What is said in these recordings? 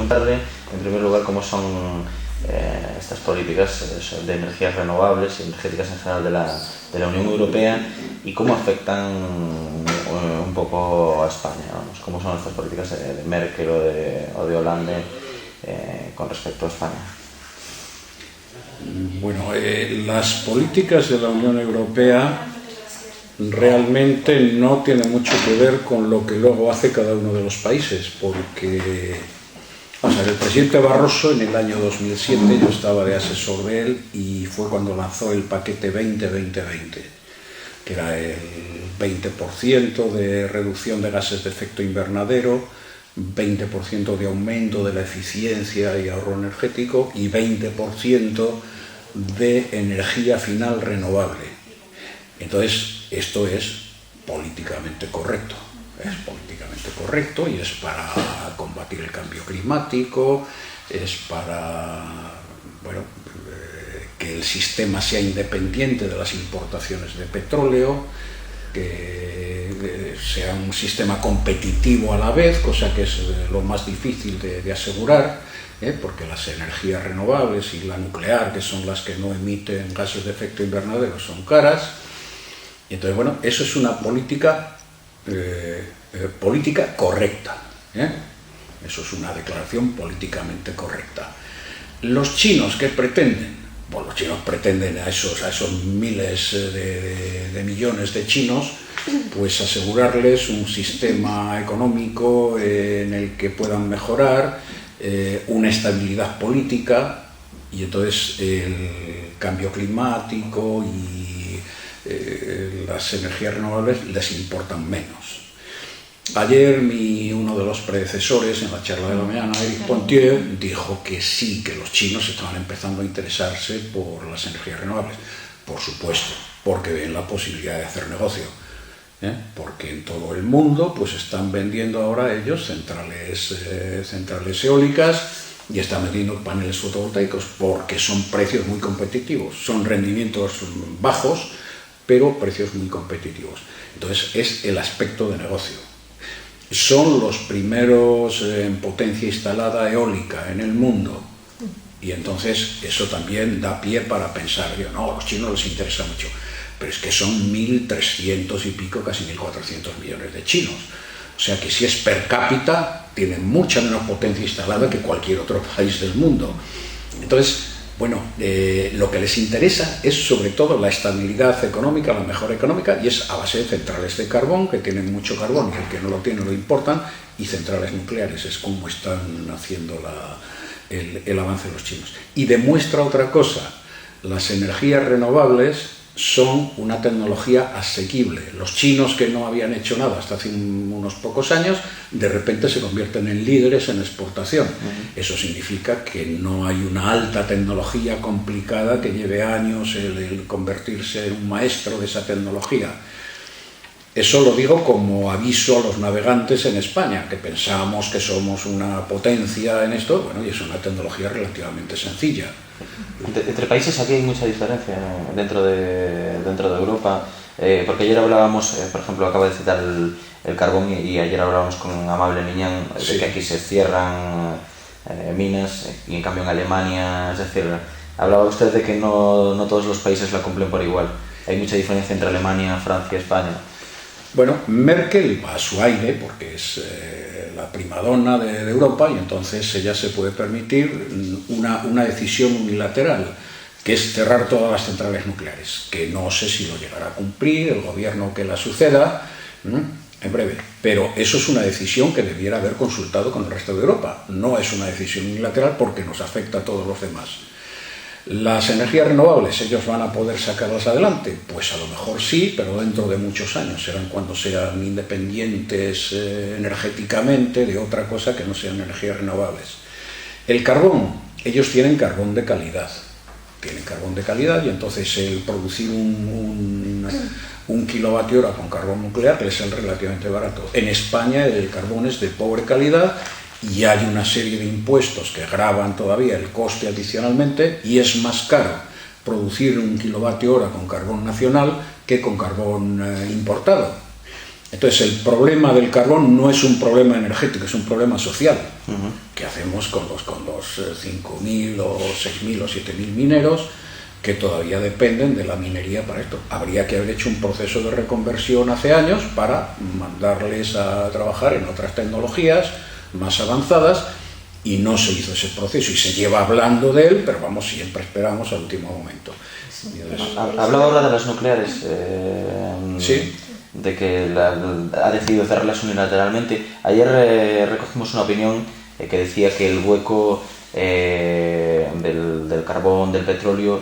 preguntarle, en primer lugar, cómo son estas políticas de energías renovables y energéticas en general de la Unión Europea y cómo afectan un poco a España, vamos, cómo son estas políticas de Merkel o de Hollande con respecto a España. Bueno, las políticas de la Unión Europea realmente no tienen mucho que ver con lo que luego hace cada uno de los países, porque el presidente Barroso en el año 2007, yo estaba de asesor de él, y fue cuando lanzó el paquete 20-20-20, que era el 20% de reducción de gases de efecto invernadero, 20% de aumento de la eficiencia y ahorro energético y 20% de energía final renovable. Entonces, esto es políticamente correcto. Es políticamente correcto y es para combatir el cambio climático, es para que el sistema sea independiente de las importaciones de petróleo, que sea un sistema competitivo a la vez, cosa que es lo más difícil de asegurar, porque las energías renovables y la nuclear, que son las que no emiten gases de efecto invernadero, son caras. Y entonces, bueno, eso es una política correcta. Eso es una declaración políticamente correcta. Los chinos, ¿qué pretenden? Bueno, los chinos pretenden a esos miles de millones de chinos, pues asegurarles un sistema económico en el que puedan mejorar, una estabilidad política, y entonces el cambio climático y las energías renovables les importan menos. Ayer uno de los predecesores en la charla de la mañana, Eric Pontier, dijo que sí, que los chinos estaban empezando a interesarse por las energías renovables. Por supuesto, porque ven la posibilidad de hacer negocio. Porque en todo el mundo pues están vendiendo ahora ellos centrales eólicas y están vendiendo paneles fotovoltaicos porque son precios muy competitivos, son rendimientos bajos, pero precios muy competitivos. Entonces es el aspecto de negocio. Son los primeros en potencia instalada eólica en el mundo, y entonces eso también da pie para pensar, no, a los chinos les interesa mucho, pero es que son 1.300 y pico, casi 1.400 millones de chinos. O sea que si es per cápita, tienen mucha menos potencia instalada que cualquier otro país del mundo. Entonces, bueno, lo que les interesa es sobre todo la estabilidad económica, la mejora económica, y es a base de centrales de carbón, que tienen mucho carbón y el que no lo tiene lo importan, y centrales nucleares. Es como están haciendo el avance de los chinos. Y demuestra otra cosa: las energías renovables son una tecnología asequible. Los chinos, que no habían hecho nada hasta hace unos pocos años, de repente se convierten en líderes en exportación. Eso significa que no hay una alta tecnología complicada que lleve años el convertirse en un maestro de esa tecnología. Eso lo digo como aviso a los navegantes en España, que pensamos que somos una potencia en esto. Bueno, y es una tecnología relativamente sencilla. Entre países aquí hay mucha diferencia dentro de Europa, porque ayer hablábamos, por ejemplo, acaba de citar el carbón, y ayer hablábamos con Amable Miñán de que aquí se cierran minas, y en cambio en Alemania, es decir, hablaba usted de que no todos los países la cumplen por igual. Hay mucha diferencia entre Alemania, Francia y España. Bueno, Merkel va a su aire porque es la primadona de Europa, y entonces ella se puede permitir una decisión unilateral, que es cerrar todas las centrales nucleares, que no sé si lo llegará a cumplir el gobierno que la suceda en breve, pero eso es una decisión que debiera haber consultado con el resto de Europa. No es una decisión unilateral porque nos afecta a todos los demás. ¿Las energías renovables, ellos van a poder sacarlas adelante? Pues a lo mejor sí, pero dentro de muchos años. Serán cuando sean independientes energéticamente de otra cosa que no sean energías renovables. El carbón, ellos tienen carbón de calidad. Y entonces el producir un kilovatio hora con carbón nuclear les sale relativamente barato. En España el carbón es de pobre calidad, y hay una serie de impuestos que gravan todavía el coste adicionalmente, y es más caro producir un kilovatio hora con carbón nacional que con carbón importado. Entonces el problema del carbón no es un problema energético, es un problema social. ¿Qué hacemos con los 5.000 o 6.000 o 7.000 mineros que todavía dependen de la minería para esto? Habría que haber hecho un proceso de reconversión hace años para mandarles a trabajar en otras tecnologías más avanzadas, y no se hizo ese proceso, y se lleva hablando de él, pero vamos, siempre esperamos al último momento. Hablaba ahora de las nucleares. Sí. De que ha decidido cerrarlas unilateralmente. Ayer recogimos una opinión que decía que el hueco del carbón, del petróleo,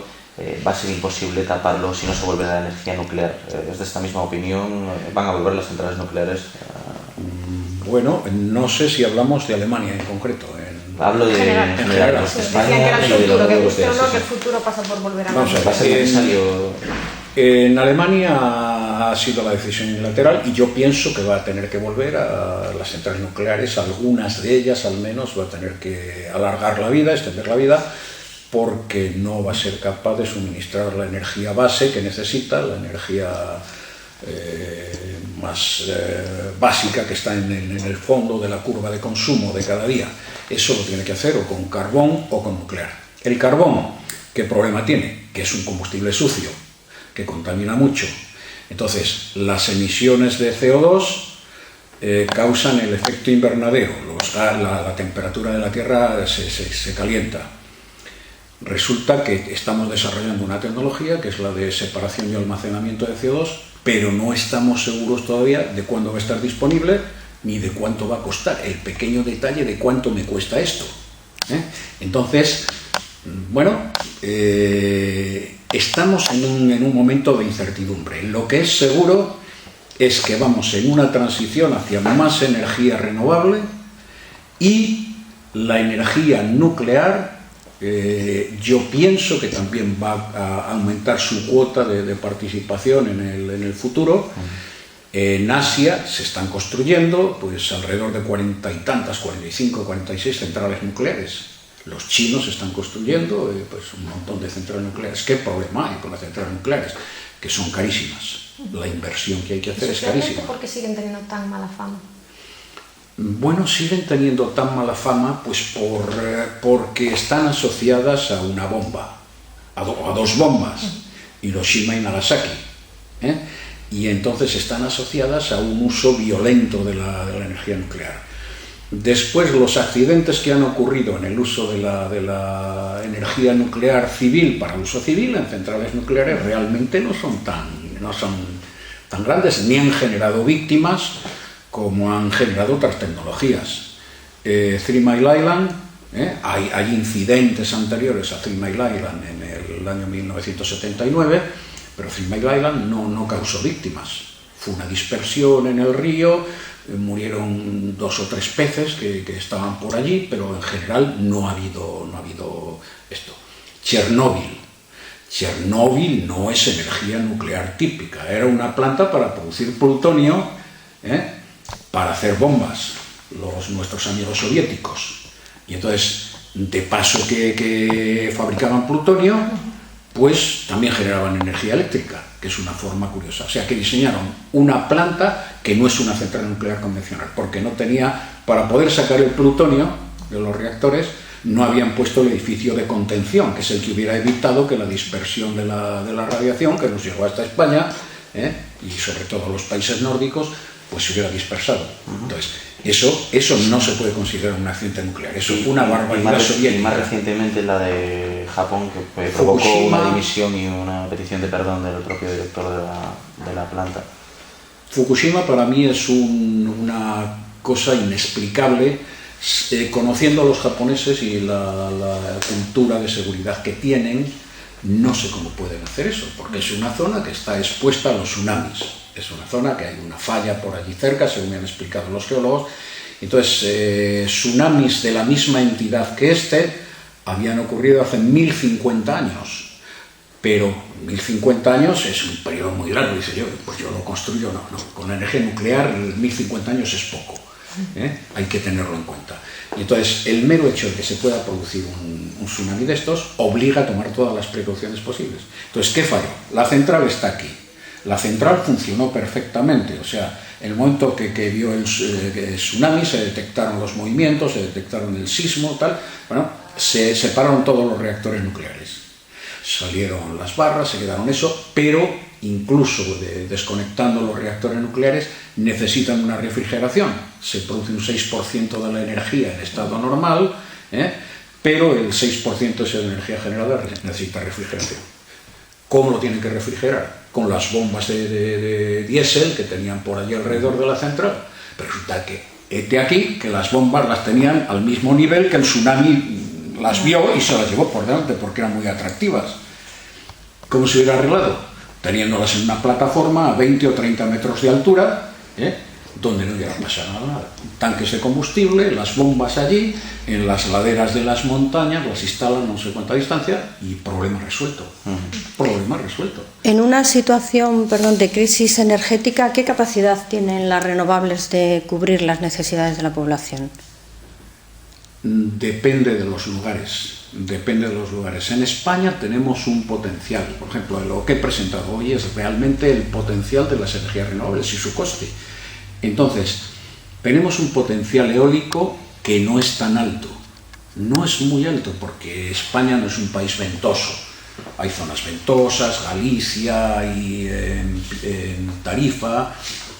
va a ser imposible taparlo si no se vuelve a la energía nuclear. ¿Es de esta misma opinión? ¿Van a volver las centrales nucleares? Bueno, no sé si hablamos de Alemania en concreto. Hablo de en general. Decían que era el futuro, que guste o no, que el futuro pasa por volver a la Va a ser necesario. En Alemania ha sido la decisión unilateral, y yo pienso que va a tener que volver a las centrales nucleares, algunas de ellas al menos, va a tener que alargar la vida, extender la vida, porque no va a ser capaz de suministrar la energía base que necesita, la energía más básica que está en el fondo de la curva de consumo de cada día. Eso lo tiene que hacer o con carbón o con nuclear. El carbón, ¿qué problema tiene? Que es un combustible sucio, que contamina mucho. Entonces, las emisiones de CO2 causan el efecto invernadero, la temperatura de la Tierra se calienta. Resulta que estamos desarrollando una tecnología que es la de separación y almacenamiento de CO2, pero no estamos seguros todavía de cuándo va a estar disponible ni de cuánto va a costar. El pequeño detalle de cuánto me cuesta esto. Entonces, bueno, estamos en un momento de incertidumbre. Lo que es seguro es que vamos en una transición hacia más energía renovable, y la energía nuclear yo pienso que también va a aumentar su cuota de participación en el futuro. En Asia se están construyendo pues alrededor de 40 y tantas, 45, 46 centrales nucleares. Los chinos están construyendo pues un montón de centrales nucleares. ¿Qué problema hay con las centrales nucleares? Que son carísimas. La inversión que hay que hacer es carísima. ¿Por qué siguen teniendo tan mala fama? Bueno, siguen teniendo tan mala fama pues porque están asociadas a una bomba, a dos bombas, Hiroshima y Nagasaki. Y entonces están asociadas a un uso violento de la energía nuclear. Después, los accidentes que han ocurrido en el uso de la energía nuclear civil para uso civil en centrales nucleares realmente no son tan grandes, ni han generado víctimas como han generado otras tecnologías. Three Mile Island, hay incidentes anteriores a Three Mile Island en el año 1979, pero Three Mile Island no causó víctimas. Fue una dispersión en el río, murieron 2 o 3 peces que estaban por allí, pero en general no ha habido esto. Chernóbil no es energía nuclear típica, era una planta para producir plutonio, para hacer bombas, nuestros amigos soviéticos. Y entonces, de paso que fabricaban plutonio, pues también generaban energía eléctrica, que es una forma curiosa. O sea, que diseñaron una planta que no es una central nuclear convencional, porque no tenía, para poder sacar el plutonio de los reactores, no habían puesto el edificio de contención, que es el que hubiera evitado que la dispersión de la radiación, que nos llegó hasta España, y sobre todo los países nórdicos, pues se hubiera dispersado. Entonces, eso no se puede considerar un accidente nuclear. Eso fue una barbaridad soviética. Y más recientemente la de Japón, que provocó Fukushima, una dimisión y una petición de perdón del propio director de la planta. Fukushima para mí es una cosa inexplicable, conociendo a los japoneses y la cultura de seguridad que tienen. No sé cómo pueden hacer eso, porque es una zona que está expuesta a los tsunamis. Es una zona que hay una falla por allí cerca, según me han explicado los geólogos. Entonces, tsunamis de la misma entidad que habían ocurrido hace 1050 años. Pero 1050 años es un periodo muy largo, dice yo, pues yo lo construyo, no. Con la energía nuclear 1050 años es poco. Hay que tenerlo en cuenta. Y entonces, el mero hecho de que se pueda producir un tsunami de estos obliga a tomar todas las precauciones posibles. Entonces, ¿qué falló? La central está aquí. La central funcionó perfectamente, o sea, En el momento que vio el tsunami, se detectaron los movimientos, se detectaron el sismo, tal, bueno, se separaron todos los reactores nucleares. Salieron las barras, se quedaron eso, pero incluso desconectando los reactores nucleares necesitan una refrigeración. Se produce un 6% de la energía en estado normal, pero el 6% de esa energía generada necesita refrigeración. ¿Cómo lo tienen que refrigerar? Con las bombas de diésel que tenían por allí alrededor de la central. Pero resulta que aquí que las bombas las tenían al mismo nivel que el tsunami las vio y se las llevó por delante porque eran muy atractivas. ¿Cómo se hubiera arreglado? Teniéndolas en una plataforma a 20 o 30 metros de altura, donde no hubiera pasado nada. Tanques de combustible, las bombas allí, en las laderas de las montañas, las instalan no sé cuánta distancia y problema resuelto. Problema resuelto. En una situación, de crisis energética, ¿qué capacidad tienen las renovables de cubrir las necesidades de la población? Depende de los lugares. Depende de los lugares. En España tenemos un potencial. Por ejemplo, lo que he presentado hoy es realmente el potencial de las energías renovables y su coste. Entonces, tenemos un potencial eólico que no es tan alto. No es muy alto porque España no es un país ventoso. Hay zonas ventosas, Galicia, y en Tarifa,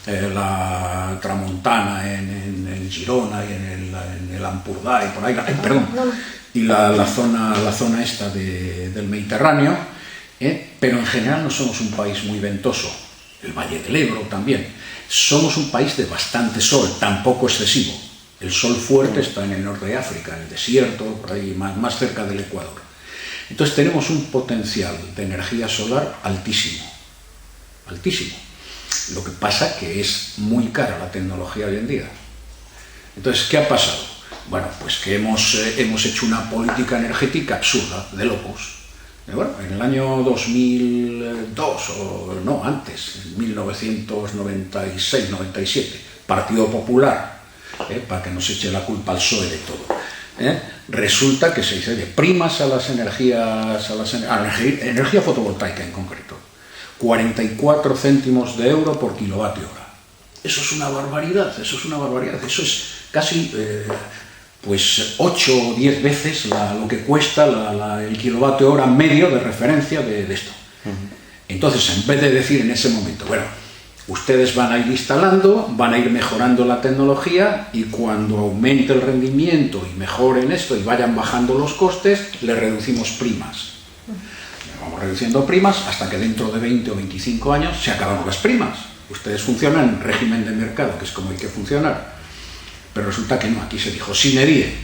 la Tramontana en Girona y en el Ampurdá y por ahí, y la zona esta del Mediterráneo, pero en general no somos un país muy ventoso. El Valle del Ebro también. Somos un país de bastante sol, tampoco excesivo. El sol fuerte está en el norte de África, en el desierto, por ahí más cerca del Ecuador. Entonces tenemos un potencial de energía solar altísimo, altísimo. Lo que pasa que es muy cara la tecnología hoy en día. Entonces, ¿qué ha pasado? Bueno, pues que hemos hecho una política energética absurda, de locos. Bueno, en el año 2002, o no, antes, en 1996-97, Partido Popular, para que nos eche la culpa al PSOE de todo, resulta que se dice de primas a las energías, energía fotovoltaica en concreto, 44 céntimos de euro por kilovatio hora. Eso es una barbaridad, eso es casi... pues 8 o 10 veces lo que cuesta el kilovatio hora medio de referencia de esto. Entonces, en vez de decir en ese momento, bueno, ustedes van a ir instalando, van a ir mejorando la tecnología y cuando aumente el rendimiento y mejoren esto y vayan bajando los costes, le reducimos primas. Vamos reduciendo primas hasta que dentro de 20 o 25 años se acaban las primas. Ustedes funcionan en régimen de mercado, que es como hay que funcionar. Pero resulta que no, aquí se dijo sine die.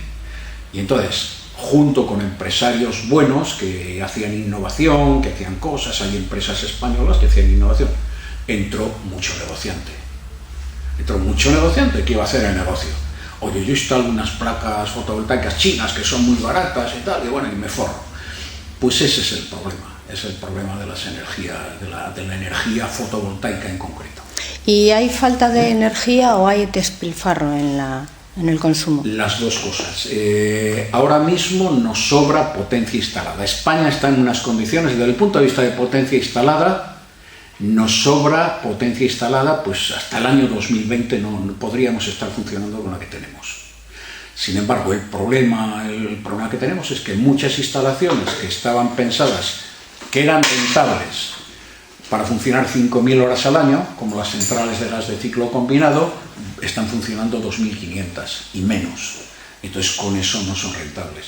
Y entonces, junto con empresarios buenos que hacían innovación, que hacían cosas, hay empresas españolas que hacían innovación, entró mucho negociante. Que iba a hacer el negocio. Oye, yo instalo unas placas fotovoltaicas chinas que son muy baratas y tal, y bueno, y me forro. Pues ese es el problema de las energías, de la energía fotovoltaica en concreto. ¿Y hay falta de energía o hay despilfarro en el consumo? Las dos cosas. Ahora mismo nos sobra potencia instalada. España está en unas condiciones, desde el punto de vista de potencia instalada, nos sobra potencia instalada, pues hasta el año 2020 no podríamos estar funcionando con la que tenemos. Sin embargo, el problema que tenemos es que muchas instalaciones que estaban pensadas, que eran rentables, para funcionar 5.000 horas al año, como las centrales de gas de ciclo combinado, están funcionando 2.500 y menos. Entonces, con eso no son rentables.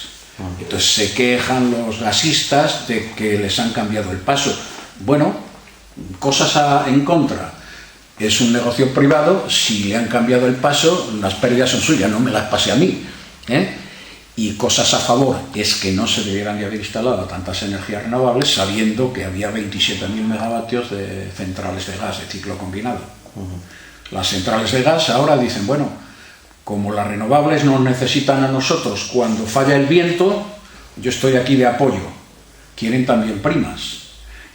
Entonces, se quejan los gasistas de que les han cambiado el paso. Bueno, cosas en contra. Es un negocio privado, si le han cambiado el paso, las pérdidas son suyas, no me las pase a mí. Y cosas a favor, es que no se debieran de haber instalado tantas energías renovables sabiendo que había 27.000 megavatios de centrales de gas de ciclo combinado. Las centrales de gas ahora dicen, bueno, como las renovables nos necesitan a nosotros cuando falla el viento, yo estoy aquí de apoyo. Quieren también primas.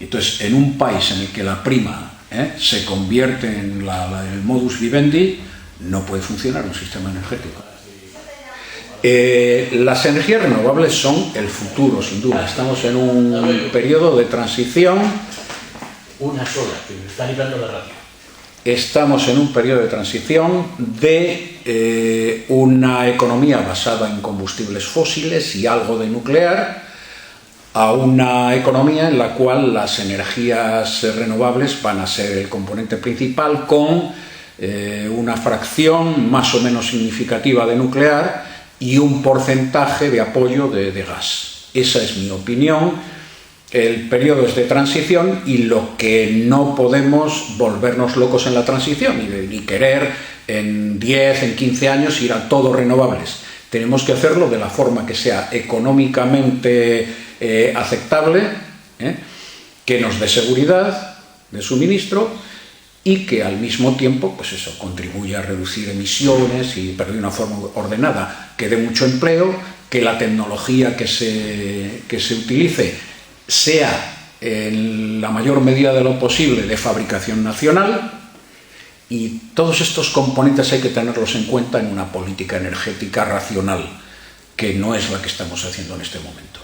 Entonces, en un país en el que la prima se convierte en el modus vivendi, no puede funcionar un sistema energético. Las energías renovables son el futuro, sin duda. Estamos en un periodo de transición. Una sola, que me está librando la radio. estamos en un periodo de transición de una economía basada en combustibles fósiles y algo de nuclear a una economía en la cual las energías renovables van a ser el componente principal, con una fracción más o menos significativa de nuclear y un porcentaje de apoyo de gas. Esa es mi opinión. El periodo es de transición y lo que no podemos volvernos locos en la transición ni querer en 10, en 15 años ir a todo renovables. Tenemos que hacerlo de la forma que sea económicamente aceptable, que nos dé seguridad de suministro y que al mismo tiempo, pues eso, contribuya a reducir emisiones y, pero de una forma ordenada, que dé mucho empleo, que la tecnología que se utilice sea en la mayor medida de lo posible de fabricación nacional, y todos estos componentes hay que tenerlos en cuenta en una política energética racional, que no es la que estamos haciendo en este momento.